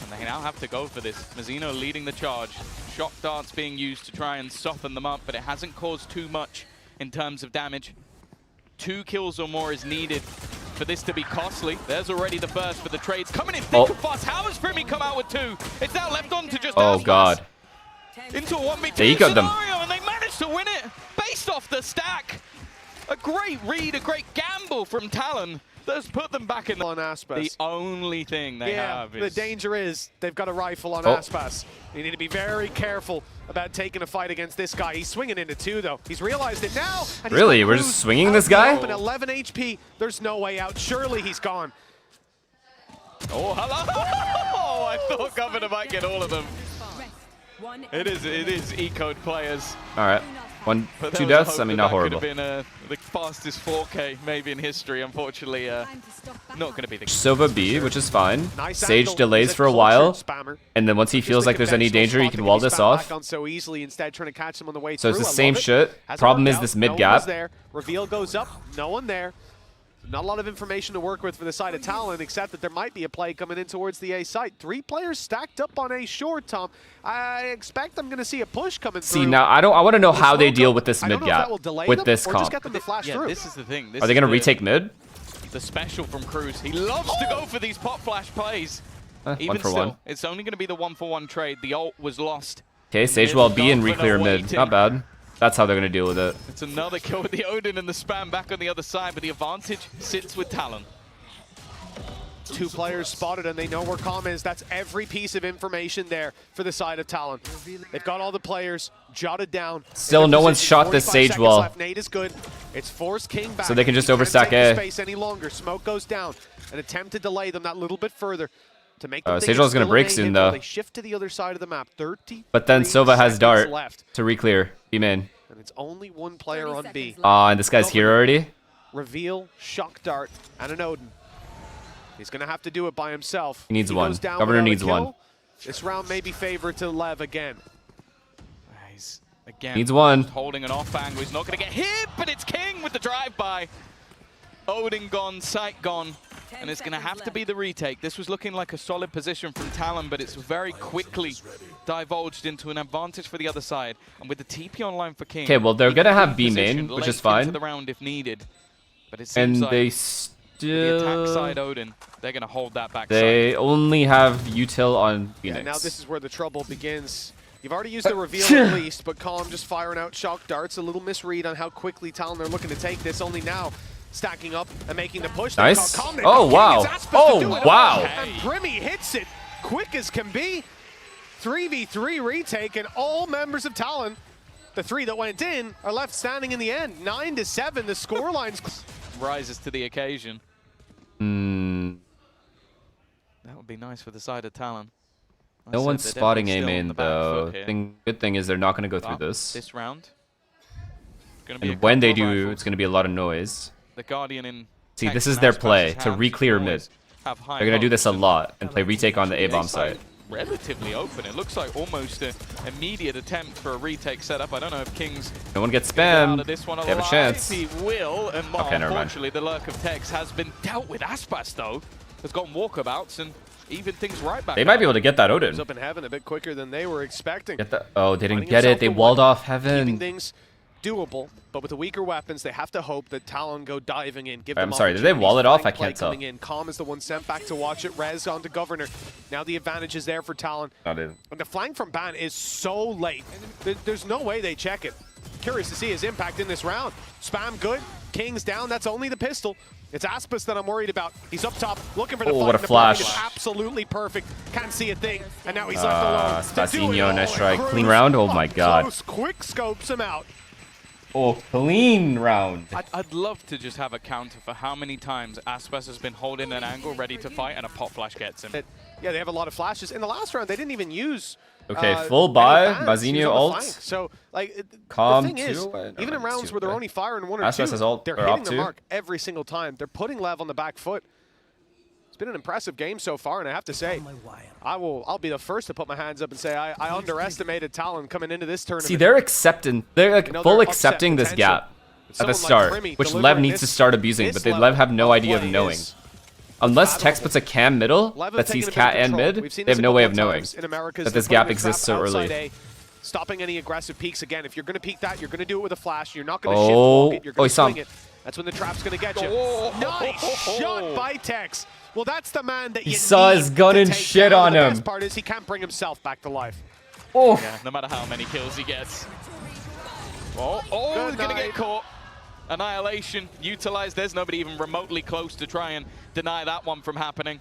Speaker 2: And they now have to go for this. Mazzino leading the charge. Shock darts being used to try and soften them up, but it hasn't caused too much in terms of damage. 2 kills or more is needed for this to be costly. There's already the first for the trades. Coming in thick and fast. How has Primi come out with 2? It's now left on to just
Speaker 3: Oh,
Speaker 2: Aspas.
Speaker 3: God.
Speaker 2: Into a 1v2
Speaker 3: They ecoed them.
Speaker 2: scenario, and they managed to win it based off the stack. A great read, a great gamble from Talon that's put them back in
Speaker 1: On
Speaker 2: the
Speaker 1: Aspas.
Speaker 2: only thing they have
Speaker 1: the
Speaker 2: is...
Speaker 1: danger is they've got a rifle on
Speaker 3: Oh.
Speaker 1: Aspas. You need to be very careful about taking a fight against this guy. He's swinging into 2, though. He's realized it now. And he's
Speaker 3: Really?
Speaker 1: got
Speaker 3: We're
Speaker 1: Cruz
Speaker 3: just swinging
Speaker 1: out
Speaker 3: this
Speaker 1: in the
Speaker 3: guy?
Speaker 1: open, 11 HP. There's no way out. Surely he's gone.
Speaker 2: Oh, hello! Oh, I thought Governor might get all of them. It is ecoed players.
Speaker 3: All right.
Speaker 2: But
Speaker 3: 2
Speaker 2: there was a
Speaker 3: deaths.
Speaker 2: hope
Speaker 3: I mean,
Speaker 2: that
Speaker 3: not
Speaker 2: that
Speaker 3: horrible.
Speaker 2: could have been the fastest 4K maybe in history. Unfortunately, not going to be the case.
Speaker 3: Silva B, which is fine.
Speaker 1: Nice
Speaker 3: Sage
Speaker 1: angle.
Speaker 3: delays
Speaker 1: He's a
Speaker 3: for a while,
Speaker 1: cultured spammer.
Speaker 3: and then once he
Speaker 1: Just
Speaker 3: feels
Speaker 1: the
Speaker 3: like there's any
Speaker 1: conventional
Speaker 3: danger, he
Speaker 1: spot
Speaker 3: can
Speaker 1: that
Speaker 3: wall
Speaker 1: be
Speaker 3: this
Speaker 1: spammed
Speaker 3: off.
Speaker 1: back on so easily, instead trying to catch them on the way
Speaker 3: So it's
Speaker 1: through.
Speaker 3: the
Speaker 1: I
Speaker 3: same
Speaker 1: love it.
Speaker 3: shit.
Speaker 1: Hasn't
Speaker 3: Problem
Speaker 1: worked
Speaker 3: is
Speaker 1: out.
Speaker 3: this
Speaker 1: No
Speaker 3: mid
Speaker 1: one
Speaker 3: gap.
Speaker 1: was there. Reveal goes up. No one there. Not a lot of information to work with for the side of Talon, except that there might be a play coming in towards the A site. 3 players stacked up on A short, Tom. I expect I'm going to see a push coming through.
Speaker 3: See, now I want to know
Speaker 1: The
Speaker 3: how they
Speaker 1: smoke
Speaker 3: deal
Speaker 1: up.
Speaker 3: with this
Speaker 1: I
Speaker 3: mid
Speaker 1: don't know if
Speaker 3: gap
Speaker 1: that will delay
Speaker 3: with
Speaker 1: them
Speaker 3: this
Speaker 1: or just
Speaker 3: comp.
Speaker 1: get them to flash through.
Speaker 2: This is the thing. This
Speaker 3: Are they
Speaker 2: is
Speaker 3: going to
Speaker 2: the-
Speaker 3: retake mid?
Speaker 2: The special from Cruz. He loves to go for these pop flash plays. Even
Speaker 3: 1 for
Speaker 2: still,
Speaker 3: 1.
Speaker 2: it's only going to be the 1-for-1 trade. The ult was lost.
Speaker 3: Okay, Sage wall B and re-clear mid. Not bad. That's how they're going to deal with it.
Speaker 2: It's another kill with the Odin and the spam back on the other side, but the advantage sits with Talon.
Speaker 1: 2 players spotted, and they know where comm is. That's every piece of information there for the side of Talon. They've got all the players jotted down.
Speaker 3: Still,
Speaker 1: in their
Speaker 3: no one's
Speaker 1: positions.
Speaker 3: shot this
Speaker 1: 45
Speaker 3: Sage
Speaker 1: seconds
Speaker 3: wall.
Speaker 1: left. Nade is good. It's forced King back.
Speaker 3: So they can just
Speaker 1: He can't
Speaker 3: overstack
Speaker 1: take the
Speaker 3: A.
Speaker 1: space any longer. Smoke goes down. An attempt to delay them that little bit further. To make them think
Speaker 3: Sage wall's
Speaker 1: it's
Speaker 3: gonna
Speaker 1: still
Speaker 3: break
Speaker 1: an A
Speaker 3: soon,
Speaker 1: hit,
Speaker 3: though.
Speaker 1: while They shift to the other side of the map. 30.
Speaker 3: But then Silva has dart
Speaker 1: left,
Speaker 3: to re-clear B main.
Speaker 1: and it's only 1 player on B.
Speaker 3: And this guy's here already.
Speaker 1: reveal, shock dart, and an Odin. He's going to have to do it by himself.
Speaker 3: He needs
Speaker 1: He
Speaker 3: one.
Speaker 1: goes down
Speaker 3: Governor
Speaker 1: without a
Speaker 3: needs
Speaker 1: kill.
Speaker 3: one.
Speaker 1: This round may be favored to Lev again.
Speaker 2: He's again
Speaker 3: Needs one.
Speaker 2: holding an off angle. He's not going to get hit, but it's King with the drive-by. Odin gone, sight gone, and it's going to have to be the retake. This was looking like a solid position from Talon, but it's very quickly divulged into an advantage for the other side. And with the TP online for King,
Speaker 3: Okay, well, they're
Speaker 2: he
Speaker 3: going to
Speaker 2: can
Speaker 3: have
Speaker 2: be
Speaker 3: B main,
Speaker 2: positioned
Speaker 3: which is
Speaker 2: late
Speaker 3: fine.
Speaker 2: into the round if needed. But it seems
Speaker 3: And
Speaker 2: like
Speaker 3: they
Speaker 2: the attack
Speaker 3: still...
Speaker 2: side Odin, they're going to hold that back
Speaker 3: They
Speaker 2: side.
Speaker 3: only have util on Phoenix.
Speaker 1: Yeah, now this is where the trouble begins. You've already used the reveal at least, but Calm just firing out shock darts. A little misread on how quickly Talon are looking to take this. Only now stacking up and making the push.
Speaker 3: Nice.
Speaker 1: Calm,
Speaker 3: Oh, wow. Oh, wow.
Speaker 1: And Brimmy hits it quick as can be. 3v3 retake, and all members of Talon, the three that went in, are left standing in the end. 9-7, the scoreline's
Speaker 2: Rises to the occasion.
Speaker 3: Mm,
Speaker 2: That would be nice for the side of Talon.
Speaker 3: no one's
Speaker 2: they're
Speaker 3: spotting
Speaker 2: definitely
Speaker 3: A
Speaker 2: still on
Speaker 3: main,
Speaker 2: the back
Speaker 3: though.
Speaker 2: foot here.
Speaker 3: Good thing is they're not going to go through
Speaker 2: But
Speaker 3: this.
Speaker 2: This round. Gonna be a
Speaker 3: And when they
Speaker 2: couple of
Speaker 3: do,
Speaker 2: rifles.
Speaker 3: it's going to be a lot of noise.
Speaker 2: The Guardian in
Speaker 3: See, this
Speaker 2: Tex
Speaker 3: is
Speaker 2: and
Speaker 3: their
Speaker 2: Aspas'
Speaker 3: play, to
Speaker 2: hands
Speaker 3: re-clear
Speaker 2: can
Speaker 3: mid.
Speaker 2: always have high
Speaker 3: They're going to do this a
Speaker 2: hopes, and
Speaker 3: lot and play retake on the A-bomb
Speaker 2: it's
Speaker 3: side.
Speaker 2: like relatively open. It looks like almost an immediate attempt for a retake setup. I don't know if King's
Speaker 3: No one gets
Speaker 2: gonna get out of
Speaker 3: spammed.
Speaker 2: this one
Speaker 3: They have a
Speaker 2: alive.
Speaker 3: chance.
Speaker 2: He will, and
Speaker 3: Okay, never mind.
Speaker 2: unfortunately the lurk of Tex has been dealt with. Aspas, though, has gotten walkabouts and even things right back
Speaker 3: They might
Speaker 2: up.
Speaker 3: be able to get that
Speaker 1: was
Speaker 3: Odin.
Speaker 1: up in heaven a bit quicker than they were expecting.
Speaker 3: Get that. Oh, they didn't
Speaker 1: Finding
Speaker 3: get it.
Speaker 1: himself
Speaker 3: They
Speaker 1: the
Speaker 3: walled
Speaker 1: one,
Speaker 3: off
Speaker 1: Keeping
Speaker 3: heaven.
Speaker 1: things doable, but with the weaker weapons, they have to hope that Talon go diving in. Give
Speaker 3: I'm
Speaker 1: them
Speaker 3: sorry, did they wall it
Speaker 1: opportunities.
Speaker 3: off? I
Speaker 1: Flank play
Speaker 3: can't tell.
Speaker 1: coming in. Calm is the one sent back to watch it. Rez onto Governor. Now the advantage is there for Talon.
Speaker 3: Not in.
Speaker 1: And the flank from Ban is so late. There's no way they check it. Curious to see his impact in this round. Spam good. King's down. That's only the pistol. It's Aspas that I'm worried about. He's up top, looking for the
Speaker 3: Oh,
Speaker 1: fight.
Speaker 3: what a
Speaker 1: The blind
Speaker 3: flash.
Speaker 1: is absolutely perfect. Can't see a thing. And now he's left alone. To do it
Speaker 3: Spacinho,
Speaker 1: all,
Speaker 3: nice
Speaker 1: and
Speaker 3: try.
Speaker 1: Cruz
Speaker 3: Clean round? Oh my
Speaker 1: up
Speaker 3: god.
Speaker 1: close, quick scopes him out.
Speaker 3: Oh, clean round.
Speaker 2: I'd love to just have a counter for how many times Aspas has been holding an angle ready to fight and a pop flash gets him.
Speaker 1: Yeah, they have a lot of flashes. In the last round, they didn't even use
Speaker 3: Okay, full
Speaker 1: any
Speaker 3: buy.
Speaker 1: bans. He was
Speaker 3: Mazinho
Speaker 1: on the
Speaker 3: ult.
Speaker 1: flank. So, like,
Speaker 3: Calm
Speaker 1: the thing is,
Speaker 3: too? No,
Speaker 1: even in
Speaker 3: it's
Speaker 1: rounds
Speaker 3: two,
Speaker 1: where they're
Speaker 3: okay.
Speaker 1: only firing one or
Speaker 3: Aspas
Speaker 1: two,
Speaker 3: has ult,
Speaker 1: they're
Speaker 3: or
Speaker 1: hitting
Speaker 3: up
Speaker 1: the
Speaker 3: two.
Speaker 1: mark every single time. They're putting Lev on the back foot. It's been an impressive game so far, and I have to say, I'll be the first to put my hands up and say I underestimated Talon coming into this tournament.
Speaker 3: See, they're accepting. They're like
Speaker 1: You know,
Speaker 3: full
Speaker 1: they're
Speaker 3: accepting
Speaker 1: upset
Speaker 3: this
Speaker 1: potential.
Speaker 3: gap at
Speaker 1: Someone
Speaker 3: the
Speaker 1: like
Speaker 3: start,
Speaker 1: Brimmy
Speaker 3: which Lev
Speaker 1: delivering
Speaker 3: needs to
Speaker 1: this-
Speaker 3: start abusing,
Speaker 1: this
Speaker 3: but they
Speaker 1: level
Speaker 3: Lev have no
Speaker 1: of
Speaker 3: idea of
Speaker 1: play
Speaker 3: knowing.
Speaker 1: is
Speaker 3: Unless Tex puts a cam middle
Speaker 1: Lev have
Speaker 3: that
Speaker 1: taken
Speaker 3: sees
Speaker 1: a bit of
Speaker 3: cat and
Speaker 1: control.
Speaker 3: mid,
Speaker 1: We've seen
Speaker 3: they
Speaker 1: this
Speaker 3: have
Speaker 1: a
Speaker 3: no way of
Speaker 1: couple
Speaker 3: knowing
Speaker 1: times in Americas.
Speaker 3: that this
Speaker 1: They're
Speaker 3: gap
Speaker 1: putting a trap
Speaker 3: exists so
Speaker 1: outside
Speaker 3: early.
Speaker 1: A, stopping any aggressive peeks again. If you're going to peek that, you're going to do it with a flash. You're not going to
Speaker 3: Oh.
Speaker 1: shift walk it. You're
Speaker 3: Oh,
Speaker 1: going
Speaker 3: he
Speaker 1: to
Speaker 3: saw
Speaker 1: swing
Speaker 3: him.
Speaker 1: it. That's when the trap's going to get you.
Speaker 2: Oh.
Speaker 1: Nice shot by Tex. Well, that's the man that
Speaker 3: He
Speaker 1: you
Speaker 3: saw
Speaker 1: need
Speaker 3: his gun
Speaker 1: to
Speaker 3: and
Speaker 1: take
Speaker 3: shit
Speaker 1: down.
Speaker 3: on
Speaker 1: The
Speaker 3: him.
Speaker 1: best part is he can't bring himself back to life.
Speaker 3: Oh,
Speaker 2: Yeah, no matter how many kills he gets. Oh,
Speaker 1: Good
Speaker 2: he's gonna
Speaker 1: night.
Speaker 2: get caught. Annihilation utilized. There's nobody even remotely close to try and deny that one from happening.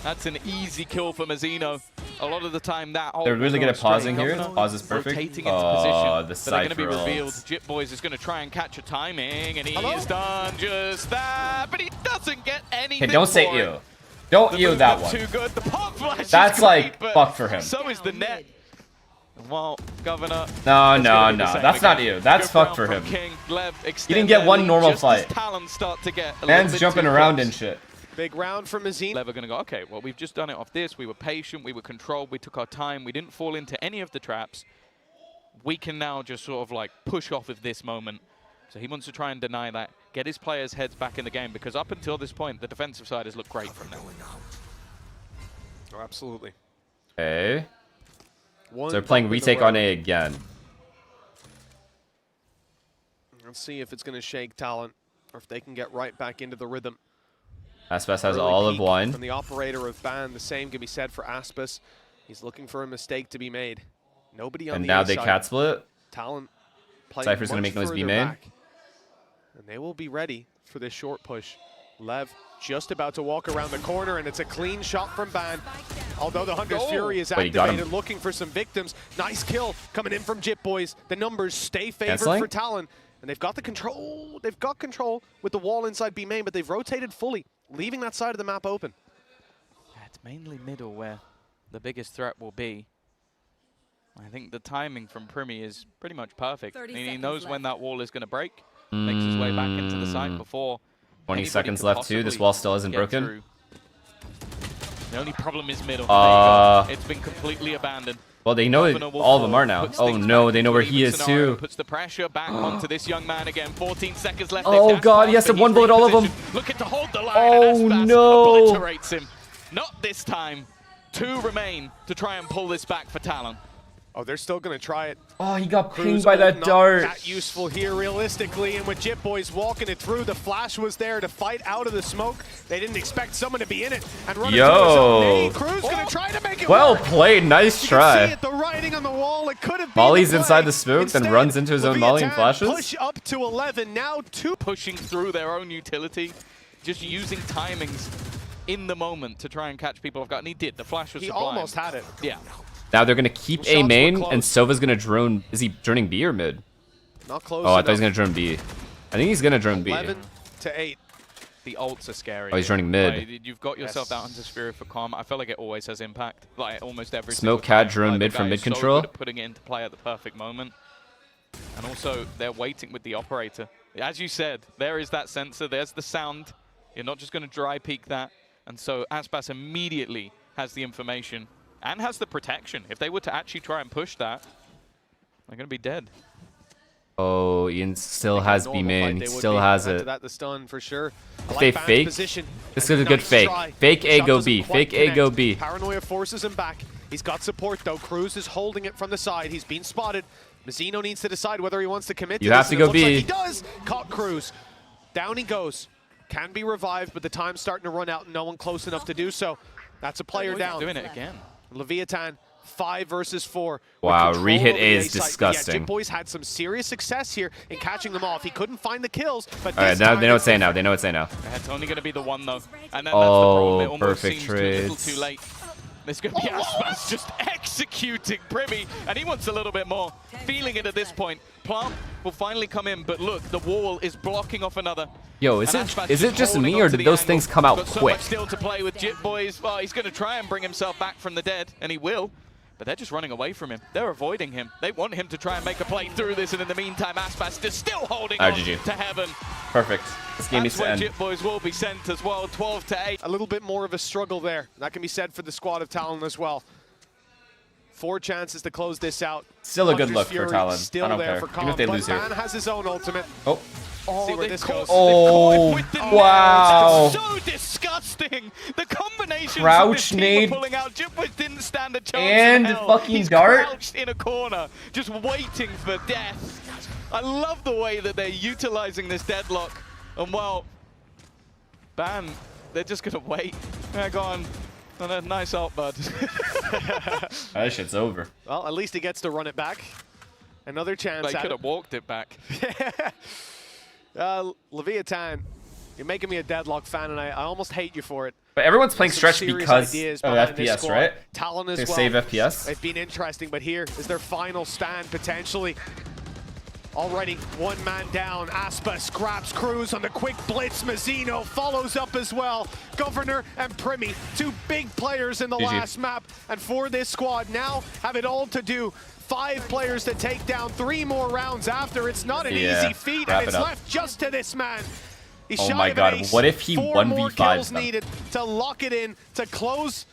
Speaker 2: That's an easy kill for Mazzino. A lot of the time that whole
Speaker 3: they're really good at pausing here.
Speaker 2: Governor
Speaker 3: Pause is perfect.
Speaker 2: rotating into
Speaker 3: Oh,
Speaker 2: position,
Speaker 3: the
Speaker 2: but they're going to be
Speaker 3: Cypher
Speaker 2: revealed.
Speaker 3: ult.
Speaker 2: Jip Boys is going to try and catch a timing, and he
Speaker 1: Hello?
Speaker 2: is done just that, but he doesn't get anything.
Speaker 3: Okay, don't say
Speaker 2: for
Speaker 3: ew.
Speaker 2: it.
Speaker 3: Don't
Speaker 2: The
Speaker 3: ew that
Speaker 2: movement's
Speaker 3: one.
Speaker 2: too good. The pop flash
Speaker 3: That's
Speaker 2: is great,
Speaker 3: like
Speaker 2: but
Speaker 3: fuck for him.
Speaker 2: So is the net. Well, Governor.
Speaker 3: No,
Speaker 2: it's
Speaker 3: no,
Speaker 2: gonna be the
Speaker 3: no.
Speaker 2: same
Speaker 3: That's not
Speaker 2: again.
Speaker 3: ew. That's
Speaker 2: Good
Speaker 3: fuck
Speaker 2: round
Speaker 3: for
Speaker 2: from
Speaker 3: him.
Speaker 2: King. Lev
Speaker 3: He
Speaker 2: extend
Speaker 3: didn't get
Speaker 2: their
Speaker 3: one
Speaker 2: lead
Speaker 3: normal
Speaker 2: just as
Speaker 3: fight.
Speaker 2: Talon start to get a little
Speaker 3: Man's
Speaker 2: bit
Speaker 3: jumping
Speaker 2: too
Speaker 3: around
Speaker 2: close.
Speaker 3: and shit.
Speaker 1: Big round for Mazine.
Speaker 2: Lev are going to go, okay, well, we've just done it off this. We were patient. We were controlled. We took our time. We didn't fall into any of the traps. We can now just sort of like push off of this moment. So he wants to try and deny that, get his players' heads back in the game, because up until this point, the defensive side has looked great from them.
Speaker 1: Oh, absolutely.
Speaker 3: Okay.
Speaker 1: One
Speaker 3: So they're playing
Speaker 1: bump in the
Speaker 3: retake on
Speaker 1: road.
Speaker 3: A again.
Speaker 1: Let's see if it's going to shake Talon or if they can get right back into the rhythm.
Speaker 3: Aspas has
Speaker 1: Early
Speaker 3: all of
Speaker 1: peek
Speaker 3: one.
Speaker 1: From the operator of Ban, the same can be said for Aspas. He's looking for a mistake to be made. Nobody on
Speaker 3: And
Speaker 1: the
Speaker 3: now
Speaker 1: A
Speaker 3: they
Speaker 1: side.
Speaker 3: cat split.
Speaker 1: Talon playing
Speaker 3: Cypher's gonna
Speaker 1: much
Speaker 3: make noise B
Speaker 1: further
Speaker 3: main.
Speaker 1: back. And they will be ready for this short push. Lev just about to walk around the corner, and it's a clean shot from Ban. Although the Hunter's
Speaker 2: Oh.
Speaker 1: Fury is
Speaker 3: Wait, he got him.
Speaker 1: activated, looking for some victims. Nice kill coming in from Jip Boys. The numbers stay favored
Speaker 3: Canceling?
Speaker 1: for Talon. And they've got the control. They've got control with the wall inside B main, but they've rotated fully, leaving that side of the map open.
Speaker 2: Yeah, it's mainly middle where the biggest threat will be. I think the timing from Primi is pretty much perfect. I mean, he knows when that wall is going to break. makes his way back into the site before
Speaker 3: 20
Speaker 2: anybody
Speaker 3: seconds
Speaker 2: could
Speaker 3: left too. This
Speaker 2: possibly
Speaker 3: wall still isn't
Speaker 2: get
Speaker 3: broken.
Speaker 2: through. The only problem is middle. There you go. It's been completely abandoned.
Speaker 3: Well, they know
Speaker 2: Governor will
Speaker 3: all of them
Speaker 2: fall,
Speaker 3: are now.
Speaker 2: puts
Speaker 3: Oh
Speaker 2: things
Speaker 3: no,
Speaker 2: back
Speaker 3: they know
Speaker 2: into
Speaker 3: where
Speaker 2: an
Speaker 3: he
Speaker 2: even
Speaker 3: is
Speaker 2: scenario,
Speaker 3: too.
Speaker 2: Puts the pressure back onto this young man again. 14 seconds left.
Speaker 3: Oh
Speaker 2: They've dashed
Speaker 3: god,
Speaker 2: past,
Speaker 3: he has to
Speaker 2: but
Speaker 3: one
Speaker 2: he's
Speaker 3: bullet all of them.
Speaker 2: repositioned. Looking to hold the line.
Speaker 3: Oh,
Speaker 2: and Aspas
Speaker 3: no.
Speaker 2: obliterates him. Not this time. 2 remain to try and pull this back for Talon.
Speaker 1: Oh, they're still going to try it.
Speaker 3: Oh, he got
Speaker 1: Cruz
Speaker 3: pinged by that
Speaker 1: not
Speaker 3: dart.
Speaker 1: that useful here realistically, and with Jit Boys walking it through, the flash was there to fight out of the smoke. They didn't expect someone to be in it and run into his own nade. Cruz going to try to make it
Speaker 3: Well
Speaker 1: work.
Speaker 3: played, nice
Speaker 1: You
Speaker 3: try.
Speaker 1: can see it, the writing on the wall. It could have been
Speaker 3: Molly's
Speaker 1: the play.
Speaker 3: inside the smoke, then
Speaker 1: Instead,
Speaker 3: runs into his own molly and
Speaker 1: lev-tln
Speaker 3: flashes.
Speaker 1: Push up to 11, now 2.
Speaker 2: Pushing through their own utility, just using timings in the moment to try and catch people off guard. And he did. The flash was
Speaker 1: He
Speaker 2: sublime.
Speaker 1: almost had it.
Speaker 2: Yeah.
Speaker 3: Now they're gonna keep
Speaker 1: Shots
Speaker 3: A
Speaker 1: were
Speaker 3: main,
Speaker 1: close.
Speaker 3: and Sova's gonna drone. Is he droning B or mid?
Speaker 1: Not close
Speaker 3: Oh, I thought he was
Speaker 1: enough.
Speaker 3: gonna drone B. I think he's gonna drone B.
Speaker 1: 11 to 8.
Speaker 2: The ults are scary.
Speaker 3: Oh, he's running mid.
Speaker 2: Like, you've got yourself
Speaker 1: Yes.
Speaker 2: down into Sphere for Calm. I feel like it always has impact. Like almost every
Speaker 3: Smoke
Speaker 2: single
Speaker 3: cat
Speaker 2: time.
Speaker 3: drone
Speaker 2: Like, the
Speaker 3: mid from
Speaker 2: guy
Speaker 3: mid
Speaker 2: is so
Speaker 3: control.
Speaker 2: good at putting it into play at the perfect moment. And also, they're waiting with the operator. As you said, there is that sensor. There's the sound. You're not just going to dry peek that. And so Aspas immediately has the information and has the protection. If they were to actually try and push that, they're going to be dead.
Speaker 3: Oh, Ian still has B main. He still has it.
Speaker 1: That the stun for sure.
Speaker 3: If they fake, this is a good fake. Fake A, go B. Fake A, go B.
Speaker 1: Paranoia forces him back. He's got support though. Cruz is holding it from the side. He's been spotted. Mazzino needs to decide whether he wants to commit to
Speaker 3: You
Speaker 1: this,
Speaker 3: have to
Speaker 1: and
Speaker 3: go
Speaker 1: it looks like
Speaker 3: B.
Speaker 1: he does. Caught Cruz. Down he goes. Can be revived, but the time's starting to run out and no one close enough to do so. That's a player down.
Speaker 2: Doing it again.
Speaker 1: lev-tln 5 versus 4.
Speaker 3: Wow,
Speaker 1: Control
Speaker 3: rehit
Speaker 1: over
Speaker 3: A
Speaker 1: the
Speaker 3: is
Speaker 1: site. But yeah,
Speaker 3: disgusting.
Speaker 1: Jit Boys had some serious success here in catching them off. He couldn't find the kills, but
Speaker 3: All right,
Speaker 1: this
Speaker 3: now
Speaker 1: time
Speaker 3: they know
Speaker 1: it's
Speaker 3: what's saying now. They know what's saying now.
Speaker 2: It's only going to be the one though. And then
Speaker 3: Oh,
Speaker 2: that's the problem. It almost
Speaker 3: perfect
Speaker 2: seems too little
Speaker 3: trades.
Speaker 2: too late. There's going to be Aspas just executing Primi, and he wants a little bit more. Feeling it at this point. Plant will finally come in, but look, the wall is blocking off another.
Speaker 3: Yo, is
Speaker 2: And
Speaker 3: it
Speaker 2: Aspas
Speaker 3: is it just
Speaker 2: holding
Speaker 3: me or
Speaker 2: onto
Speaker 3: did
Speaker 2: the
Speaker 3: those
Speaker 2: angle.
Speaker 3: things come out
Speaker 2: Got so
Speaker 3: quick?
Speaker 2: much still to play with Jit Boys. Well, he's going to try and bring himself back from the dead, and he will. But they're just running away from him. They're avoiding him. They want him to try and make a play through this, and in the meantime, Aspas is still holding on
Speaker 3: GG.
Speaker 2: to heaven.
Speaker 3: Perfect. This game needs
Speaker 2: That's
Speaker 3: to
Speaker 2: where
Speaker 3: end.
Speaker 2: Jit Boys will be sent as well, 12 to 8.
Speaker 1: a little bit more of a struggle there. That can be said for the squad of Talon as well. 4 chances to close this out.
Speaker 3: Still a good
Speaker 1: Wondrous
Speaker 3: look for
Speaker 1: Fury
Speaker 3: Talon.
Speaker 1: Still
Speaker 3: I don't
Speaker 1: there
Speaker 3: care.
Speaker 1: for
Speaker 3: Even
Speaker 1: Calm,
Speaker 3: if they
Speaker 1: but
Speaker 3: lose here.
Speaker 1: Man has his own ultimate.
Speaker 3: Oh.
Speaker 1: See where this goes.
Speaker 3: Oh, wow.
Speaker 2: So disgusting. The combination
Speaker 3: Crouch
Speaker 2: of
Speaker 3: nade.
Speaker 2: pulling out. Jit Boys didn't stand a chance.
Speaker 3: And
Speaker 2: in hell.
Speaker 3: fucking
Speaker 2: He's
Speaker 3: dart.
Speaker 2: crouched in a corner, just waiting for death. I love the way that they're utilizing this deadlock. And well, Ban, they're just gonna wait. Yeah, go on. Nice ult, bud.
Speaker 3: That shit's over.
Speaker 1: Well, at least he gets to run it back. Another chance
Speaker 2: They
Speaker 1: at
Speaker 2: could
Speaker 1: it.
Speaker 2: have walked it back.
Speaker 1: lev-tln, you're making me a deadlock fan, and I almost hate you for it.
Speaker 3: But everyone's playing
Speaker 1: Some
Speaker 3: stretch
Speaker 1: serious
Speaker 3: because
Speaker 1: ideas
Speaker 3: of
Speaker 1: behind this
Speaker 3: FPS,
Speaker 1: squad.
Speaker 3: right?
Speaker 1: Talon as
Speaker 3: To
Speaker 1: well.
Speaker 3: save FPS.
Speaker 1: It's been interesting, but here is their final stand potentially. Already one man down. Aspas grabs Cruz on the quick blitz. Mazzino follows up as well. Governor and Primi, 2 big players in the
Speaker 3: GG.
Speaker 1: last map. And for this squad now have it all to do. 5 players to take down, 3 more rounds after. It's not an
Speaker 3: Yeah,
Speaker 1: easy feat,
Speaker 3: wrap
Speaker 1: and it's
Speaker 3: it up.
Speaker 1: left just to this man. He's
Speaker 3: Oh
Speaker 1: shy
Speaker 3: my
Speaker 1: of an
Speaker 3: God,
Speaker 1: ace.
Speaker 3: what if he
Speaker 1: 4 more
Speaker 3: 1v5s
Speaker 1: kills
Speaker 3: them?
Speaker 1: needed to lock it in, to close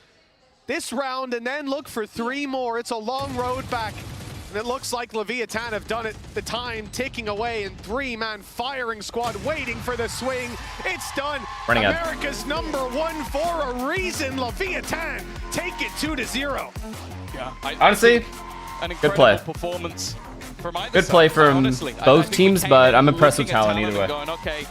Speaker 1: this round, and then look for 3 more. It's a long road back. And it looks like lev-tln have done it. The time ticking away, and 3-man firing squad waiting for the swing. It's done.
Speaker 3: Running out.
Speaker 1: America's #1 for a reason. lev-tln take it 2-0.
Speaker 2: Yeah,
Speaker 3: Honestly,
Speaker 2: an
Speaker 3: good play.
Speaker 2: incredible performance from either
Speaker 3: Good
Speaker 2: side,
Speaker 3: play from
Speaker 2: honestly. I
Speaker 3: both
Speaker 2: think we
Speaker 3: teams,
Speaker 2: came
Speaker 3: but
Speaker 2: in
Speaker 3: I'm impressed with
Speaker 2: looking at
Speaker 3: Talon either
Speaker 2: and
Speaker 3: way.
Speaker 2: going, okay,